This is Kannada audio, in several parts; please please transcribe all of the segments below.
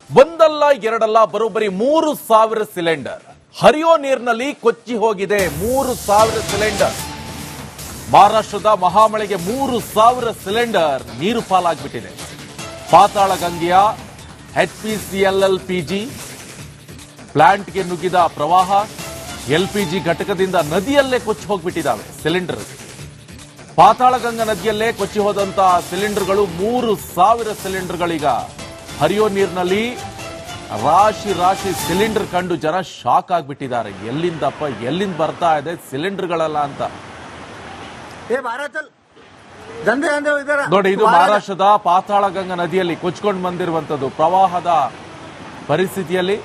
ಒಂದಲ್ಲ ಎರಡಲ್ಲ ಬರೋಬ್ಬರಿ 3,000 ಸಿಲಿಂಡರ್ ಹರಿಯೋ ನೀರಿನಲ್ಲಿ ಕೊಚ್ಚಿ ಹೋಗಿದೆ. 3,000 ಸಿಲಿಂಡರ್. ಮಹಾರಾಷ್ಟ್ರದ ಮಹಾಮಳೆಗೆ 3,000 ಸಿಲಿಂಡರ್ ನೀರು ಪಾಲಾಗ್ಬಿಟ್ಟಿದೆ. ಪಾತಾಳ ಗಂಗೆಯ HPCL ಪ್ಲಾಂಟ್ಗೆ ನುಗ್ಗಿದ ಪ್ರವಾಹ LPG ಘಟಕದಿಂದ ನದಿಯಲ್ಲೇ ಕೊಚ್ಚಿ ಹೋಗ್ಬಿಟ್ಟಿದ್ದಾವೆ ಸಿಲಿಂಡರ್. ಪಾತಾಳ ಗಂಗಾ ನದಿಯಲ್ಲೇ ಕೊಚ್ಚಿ ಹೋದಂತಹ ಸಿಲಿಂಡರ್ಗಳು 3,000 ಸಿಲಿಂಡರ್ಗಳೀಗ ಹರಿಯೋ ನೀರಿನಲ್ಲಿ ರಾಶಿ ರಾಶಿ ಸಿಲಿಂಡರ್ ಕಂಡು ಜನ ಶಾಕ್ ಆಗ್ಬಿಟ್ಟಿದ್ದಾರೆ. ಎಲ್ಲಿಂದ ಬರ್ತಾ ಇದೆ ಸಿಲಿಂಡರ್ಗಳೆಲ್ಲ ಅಂತ. ನೋಡಿ, ಇದು ಮಹಾರಾಷ್ಟ್ರದ ಪಾತಾಳ ಗಂಗಾ ನದಿಯಲ್ಲಿ ಕೊಚ್ಕೊಂಡು ಬಂದಿರುವಂತದ್ದು. ಪ್ರವಾಹದ ಪರಿಸ್ಥಿತಿಯಲ್ಲಿ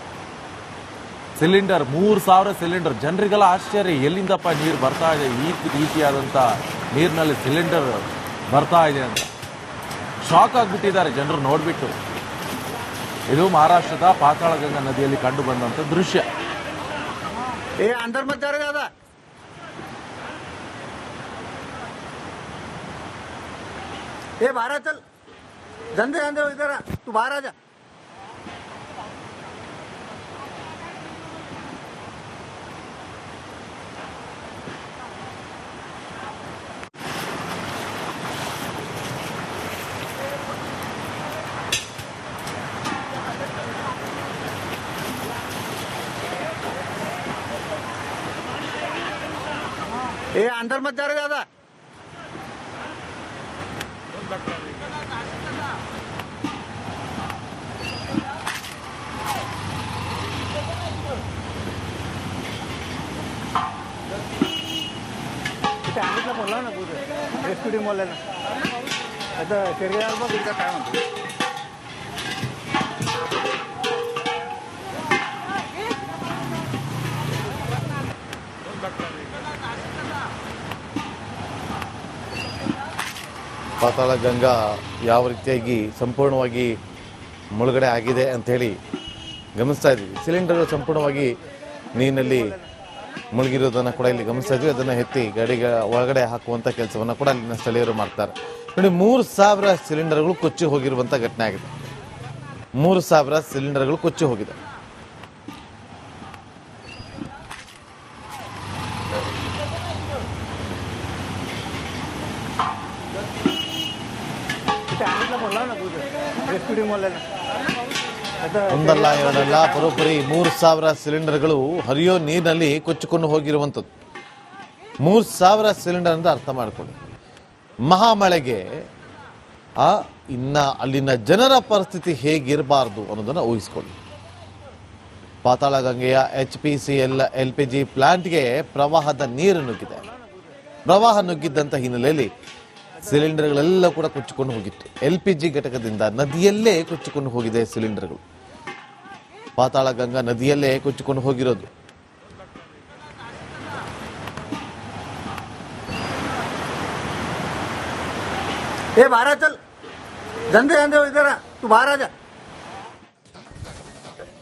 ಸಿಲಿಂಡರ್ 3,000 ಸಿಲಿಂಡರ್. ಜನರಿಗೆಲ್ಲ ಆಶ್ಚರ್ಯ, ಎಲ್ಲಿಂದಪ್ಪ ನೀರು ಬರ್ತಾ ಇದೆ, ಈ ರೀತಿಯಾದಂತ ನೀರಿನಲ್ಲಿ ಸಿಲಿಂಡರ್ ಬರ್ತಾ ಇದೆ ಅಂತ ಶಾಕ್ ಆಗ್ಬಿಟ್ಟಿದ್ದಾರೆ ಜನರು ನೋಡ್ಬಿಟ್ಟು. ಇದು ಮಹಾರಾಷ್ಟ್ರದ ಪಾತಾಳ ಗಂಗಾ ನದಿಯಲ್ಲಿ ಕಂಡು ಬಂದಂತ ದೃಶ್ಯ. अंदर मत जा रहे ज्यादा। बाहर चल, धंधे धंधे इधर तू बाहर आ जा। अंदर मत जा रहे ज्यादा। सांगितलं बोलला ना पुढे रेस्क्यू टीम वाल्याला. आता शरीरावर बघ इतका काय म्हणतो. ಪಾತಾಳ ಗಂಗಾ ಯಾವ ರೀತಿಯಾಗಿ ಸಂಪೂರ್ಣವಾಗಿ ಮುಳುಗಡೆ ಆಗಿದೆ ಅಂಥೇಳಿ ಗಮನಿಸ್ತಾ ಇದ್ದೀವಿ. ಸಿಲಿಂಡರ್ ಸಂಪೂರ್ಣವಾಗಿ ನೀರಿನಲ್ಲಿ ಮುಳುಗಿರೋದನ್ನು ಕೂಡ ಇಲ್ಲಿ ಗಮನಿಸ್ತಾ ಇದ್ವಿ. ಅದನ್ನು ಎತ್ತಿ ಗಾಡಿಗೆ ಒಳಗಡೆ ಹಾಕುವಂಥ ಕೆಲಸವನ್ನು ಕೂಡ ಅಲ್ಲಿನ ಸ್ಥಳೀಯರು ಮಾಡ್ತಾರೆ. ನೋಡಿ, 3,000 ಸಿಲಿಂಡರ್ಗಳು ಕೊಚ್ಚಿ ಹೋಗಿರುವಂಥ ಘಟನೆ ಆಗಿದೆ. 3,000 ಸಿಲಿಂಡರ್ಗಳು ಕೊಚ್ಚಿ ಹೋಗಿದೆ. ಒಂದಲ್ಲ ಎರಡಲ್ಲ ಬರೋಬ್ಬರಿ 3,000 ಸಿಲಿಂಡರ್ಗಳು ಹರಿಯೋ ನೀರಿನಲ್ಲಿ ಕೊಚ್ಚಿಕೊಂಡು ಹೋಗಿರುವಂಥದ್ದು. 3,000 ಸಿಲಿಂಡರ್ ಅಂತ ಅರ್ಥ ಮಾಡಿಕೊಳ್ಳಿ. ಮಹಾಮಳೆಗೆ ಇನ್ನ ಅಲ್ಲಿನ ಜನರ ಪರಿಸ್ಥಿತಿ ಹೇಗಿರಬಾರ್ದು ಅನ್ನೋದನ್ನ ಊಹಿಸಿಕೊಳ್ಳಿ. ಪಾತಾಳ ಗಂಗೆಯ HPCL LPG ಪ್ಲಾಂಟ್ಗೆ ಪ್ರವಾಹದ ನೀರು ನುಗ್ಗಿದೆ. ಪ್ರವಾಹ ನುಗ್ಗಿದ್ದಂಥ ಹಿನ್ನೆಲೆಯಲ್ಲಿ ಸಿಲಿಂಡರ್ಗಳೆಲ್ಲ ಕೂಡ ಕೊಚ್ಚಿಕೊಂಡು ಹೋಗಿತ್ತು. LPG ಘಟಕದಿಂದ ನದಿಯಲ್ಲೇ ಕೊಚ್ಚಿಕೊಂಡು ಹೋಗಿದೆ ಸಿಲಿಂಡರ್ಗಳು. ಪಾತಾಳ ಗಂಗಾ ನದಿಯಲ್ಲೇ ಕೊಚ್ಚಿಕೊಂಡು ಹೋಗಿರೋದು. बाहर चल, धंधे धंधे इधर तू बाहर आ जा।